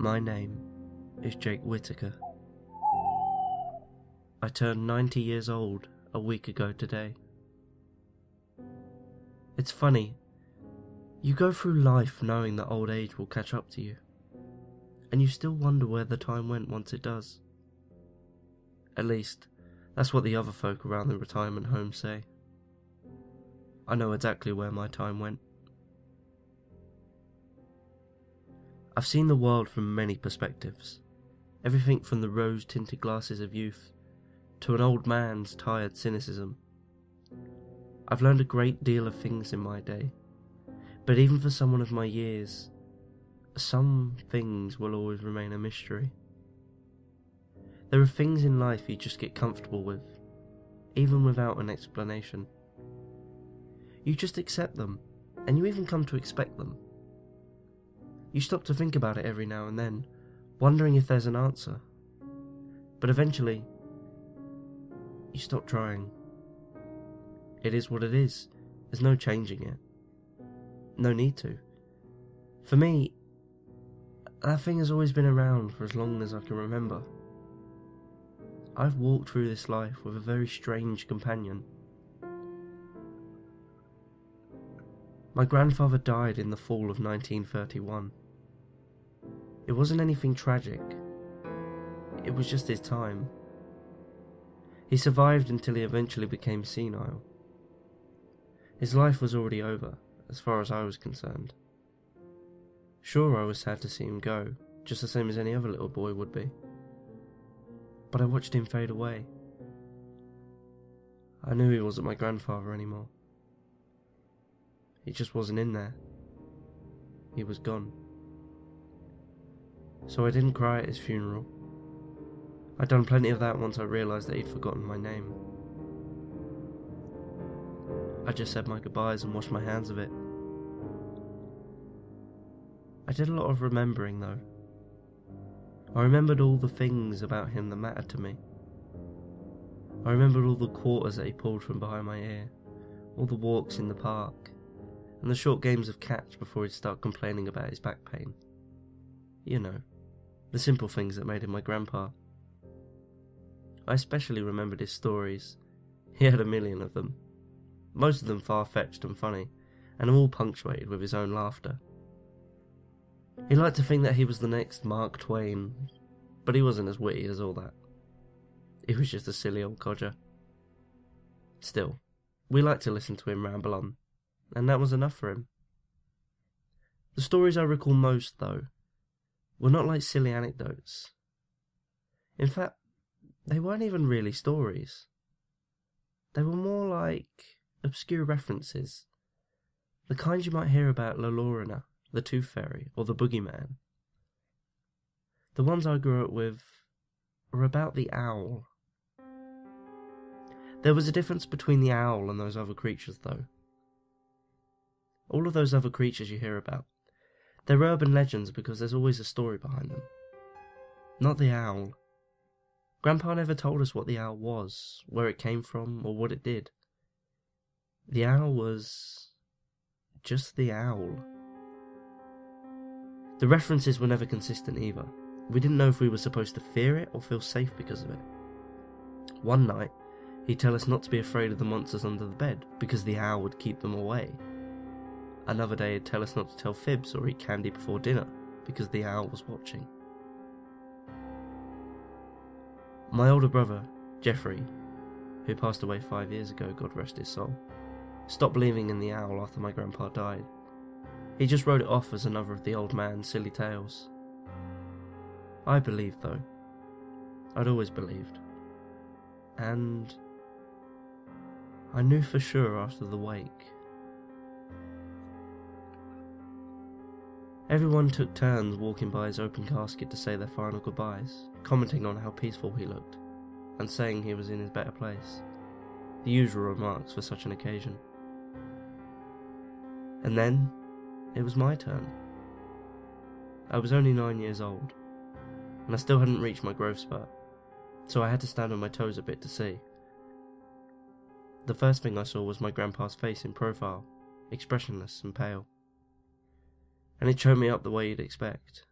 My name is Jake Whittaker. I turned 90 years old a week ago today. It's funny, you go through life knowing that old age will catch up to you, and you still wonder where the time went once it does. At least, that's what the other folk around the retirement home say. I know exactly where my time went. I've seen the world from many perspectives, everything from the rose-tinted glasses of youth to an old man's tired cynicism. I've learned a great deal of things in my day, but even for someone of my years, some things will always remain a mystery. There are things in life you just get comfortable with, even without an explanation. You just accept them, and you even come to expect them. You stop to think about it every now and then, wondering if there's an answer. But eventually, you stop trying. It is what it is. There's no changing it. No need to. For me, that thing has always been around for as long as I can remember. I've walked through this life with a very strange companion. My grandfather died in the fall of 1931. It wasn't anything tragic. It was just his time. He survived until he eventually became senile. His life was already over, as far as I was concerned. Sure, I was sad to see him go, just the same as any other little boy would be. But I watched him fade away. I knew he wasn't my grandfather anymore. He just wasn't in there. He was gone. So I didn't cry at his funeral. I'd done plenty of that once I realised that he'd forgotten my name. I just said my goodbyes and washed my hands of it. I did a lot of remembering though. I remembered all the things about him that mattered to me. I remembered all the quarters that he pulled from behind my ear, all the walks in the park, and the short games of catch before he'd start complaining about his back pain. You know, the simple things that made him my grandpa. I especially remembered his stories. He had a million of them. Most of them far-fetched and funny, and all punctuated with his own laughter. He liked to think that he was the next Mark Twain, but he wasn't as witty as all that. He was just a silly old codger. Still, we liked to listen to him ramble on, and that was enough for him. The stories I recall most, though, were not like silly anecdotes. In fact, they weren't even really stories. They were more like obscure references, the kind you might hear about La Lorna, the Tooth Fairy, or the Boogeyman. The ones I grew up with were about the owl. There was a difference between the owl and those other creatures, though. All of those other creatures you hear about, they're urban legends because there's always a story behind them. Not the owl. Grandpa never told us what the owl was, where it came from, or what it did. The owl was just the owl. The references were never consistent either. We didn't know if we were supposed to fear it or feel safe because of it. One night, he'd tell us not to be afraid of the monsters under the bed, because the owl would keep them away. Another day he'd tell us not to tell fibs or eat candy before dinner, because the owl was watching. My older brother, Jeffrey, who passed away 5 years ago, God rest his soul, stopped believing in the owl after my grandpa died. He just wrote it off as another of the old man's silly tales. I believed, though. I'd always believed. And I knew for sure after the wake. Everyone took turns walking by his open casket to say their final goodbyes, commenting on how peaceful he looked, and saying he was in his better place. The usual remarks for such an occasion. And then, it was my turn. I was only 9 years old, and I still hadn't reached my growth spurt, so I had to stand on my toes a bit to see. The first thing I saw was my grandpa's face in profile, expressionless and pale. And it choked me up the way you'd expect.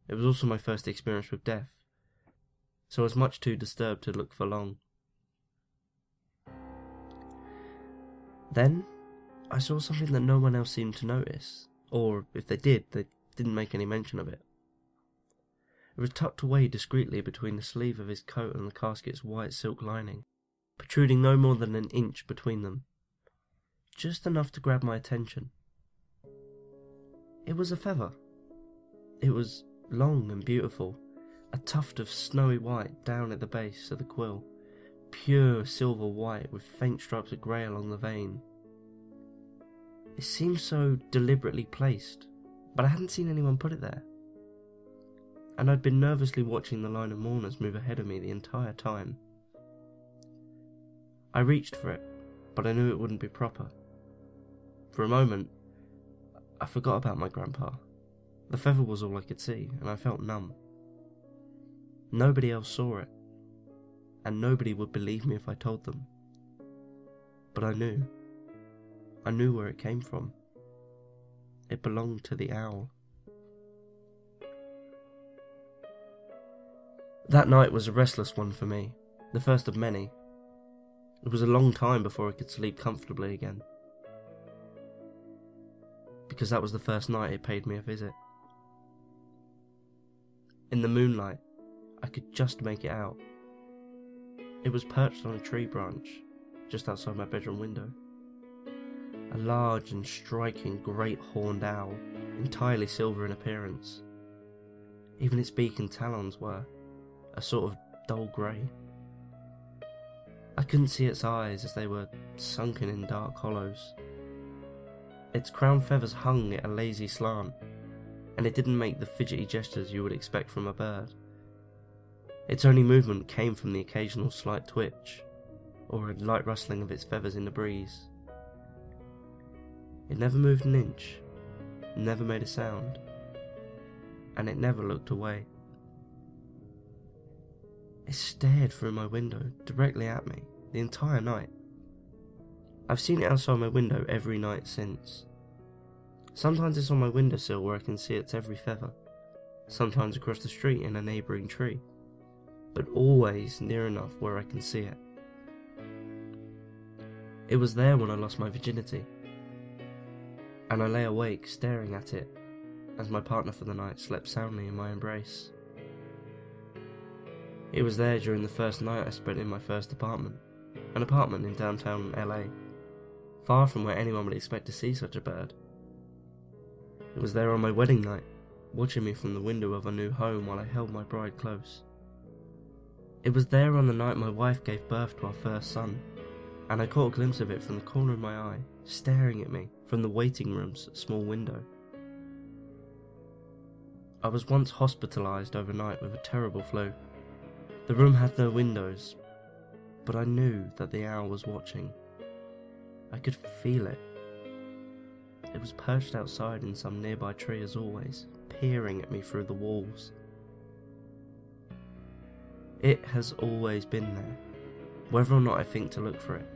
It was also my first experience with death, so I was much too disturbed to look for long. Then, I saw something that no one else seemed to notice, or if they did, they didn't make any mention of it. It was tucked away discreetly between the sleeve of his coat and the casket's white silk lining, protruding no more than an inch between them, just enough to grab my attention. It was a feather. It was long and beautiful, a tuft of snowy white down at the base of the quill, pure silver white with faint stripes of grey along the vein. It seemed so deliberately placed, but I hadn't seen anyone put it there, and I'd been nervously watching the line of mourners move ahead of me the entire time. I reached for it, but I knew it wouldn't be proper. For a moment, I forgot about my grandpa. The feather was all I could see, and I felt numb. Nobody else saw it, and nobody would believe me if I told them. But I knew. I knew where it came from. It belonged to the owl. That night was a restless one for me, the first of many. It was a long time before I could sleep comfortably again, because that was the first night it paid me a visit. In the moonlight, I could just make it out. It was perched on a tree branch, just outside my bedroom window. A large and striking great horned owl, entirely silver in appearance. Even its beak and talons were a sort of dull grey. I couldn't see its eyes as they were sunken in dark hollows. Its crown feathers hung at a lazy slant, and it didn't make the fidgety gestures you would expect from a bird. Its only movement came from the occasional slight twitch, or a light rustling of its feathers in the breeze. It never moved an inch, never made a sound, and it never looked away. It stared through my window, directly at me, the entire night. I've seen it outside my window every night since. Sometimes it's on my windowsill where I can see its every feather, sometimes across the street in a neighbouring tree, but always near enough where I can see it. It was there when I lost my virginity, and I lay awake staring at it as my partner for the night slept soundly in my embrace. It was there during the first night I spent in my first apartment, an apartment in downtown LA, far from where anyone would expect to see such a bird. It was there on my wedding night, watching me from the window of our new home while I held my bride close. It was there on the night my wife gave birth to our first son, and I caught a glimpse of it from the corner of my eye, staring at me from the waiting room's small window. I was once hospitalised overnight with a terrible flu. The room had no windows, but I knew that the owl was watching. I could feel it. It was perched outside in some nearby tree as always, peering at me through the walls. It has always been there, whether or not I think to look for it,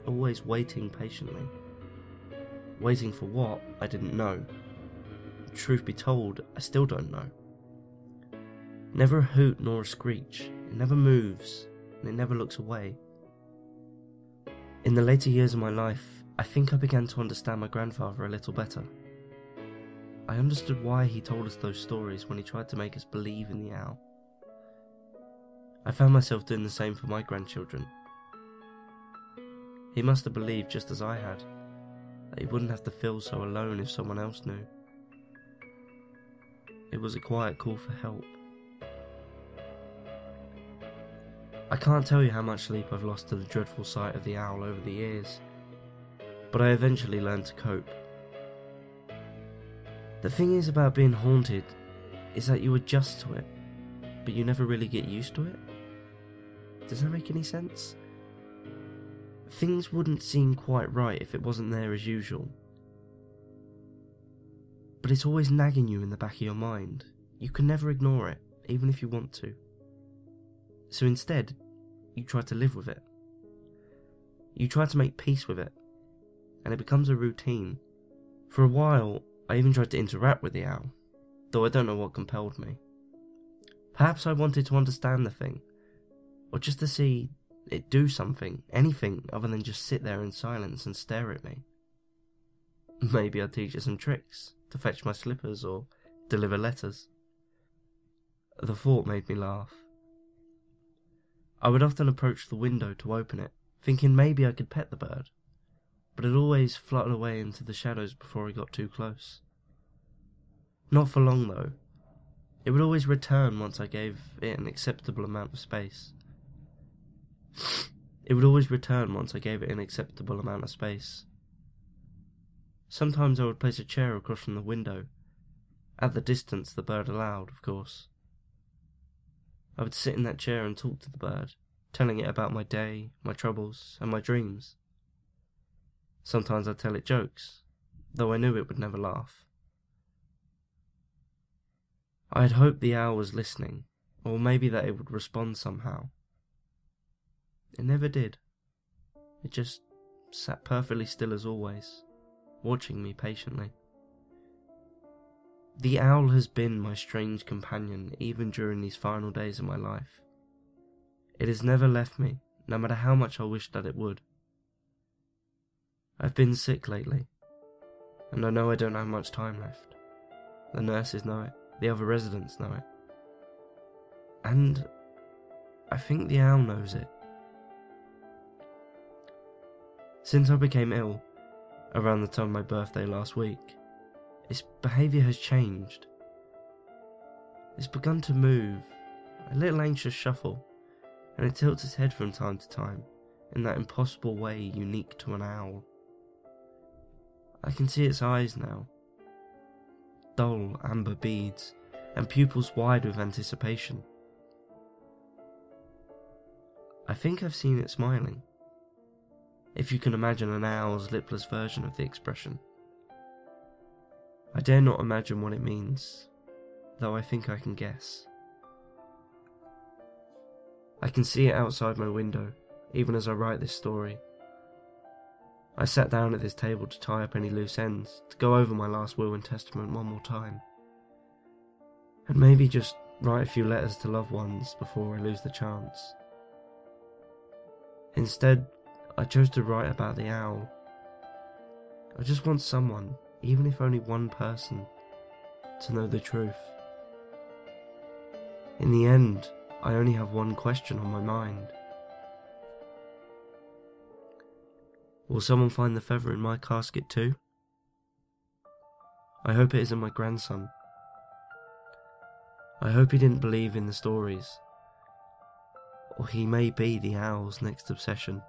always waiting patiently. Waiting for what, I didn't know. Truth be told, I still don't know. Never a hoot nor a screech, it never moves, and it never looks away. In the later years of my life, I think I began to understand my grandfather a little better. I understood why he told us those stories when he tried to make us believe in the owl. I found myself doing the same for my grandchildren. He must have believed just as I had, that he wouldn't have to feel so alone if someone else knew. It was a quiet call for help. I can't tell you how much sleep I've lost to the dreadful sight of the owl over the years, but I eventually learned to cope. The thing is about being haunted is that you adjust to it, but you never really get used to it. Does that make any sense? Things wouldn't seem quite right if it wasn't there as usual. But it's always nagging you in the back of your mind. You can never ignore it, even if you want to. So instead, you try to live with it. You try to make peace with it, and it becomes a routine. For a while, I even tried to interact with the owl, though I don't know what compelled me. Perhaps I wanted to understand the thing, or just to see it do something, anything other than just sit there in silence and stare at me. Maybe I'd teach it some tricks, to fetch my slippers or deliver letters. The thought made me laugh. I would often approach the window to open it, thinking maybe I could pet the bird, but it always fluttered away into the shadows before I got too close. Not for long though. It would always return once I gave it an acceptable amount of space. Sometimes I would place a chair across from the window, at the distance the bird allowed, of course. I would sit in that chair and talk to the bird, telling it about my day, my troubles, and my dreams. Sometimes I'd tell it jokes, though I knew it would never laugh. I had hoped the owl was listening, or maybe that it would respond somehow. It never did. It just sat perfectly still as always, watching me patiently. The owl has been my strange companion even during these final days of my life. It has never left me, no matter how much I wished that it would. I've been sick lately, and I know I don't have much time left. The nurses know it, the other residents know it. And I think the owl knows it. Since I became ill, around the time of my birthday last week, its behaviour has changed. It's begun to move, a little anxious shuffle, and it tilts its head from time to time, in that impossible way unique to an owl. I can see its eyes now, dull amber beads, and pupils wide with anticipation. I think I've seen it smiling, if you can imagine an owl's lipless version of the expression. I dare not imagine what it means, though I think I can guess. I can see it outside my window, even as I write this story. I sat down at this table to tie up any loose ends, to go over my last will and testament one more time, and maybe just write a few letters to loved ones before I lose the chance. Instead, I chose to write about the owl. I just want someone, even if only one person, to know the truth. In the end, I only have one question on my mind. Will someone find the feather in my casket too? I hope it isn't my grandson. I hope he didn't believe in the stories, or he may be the owl's next obsession.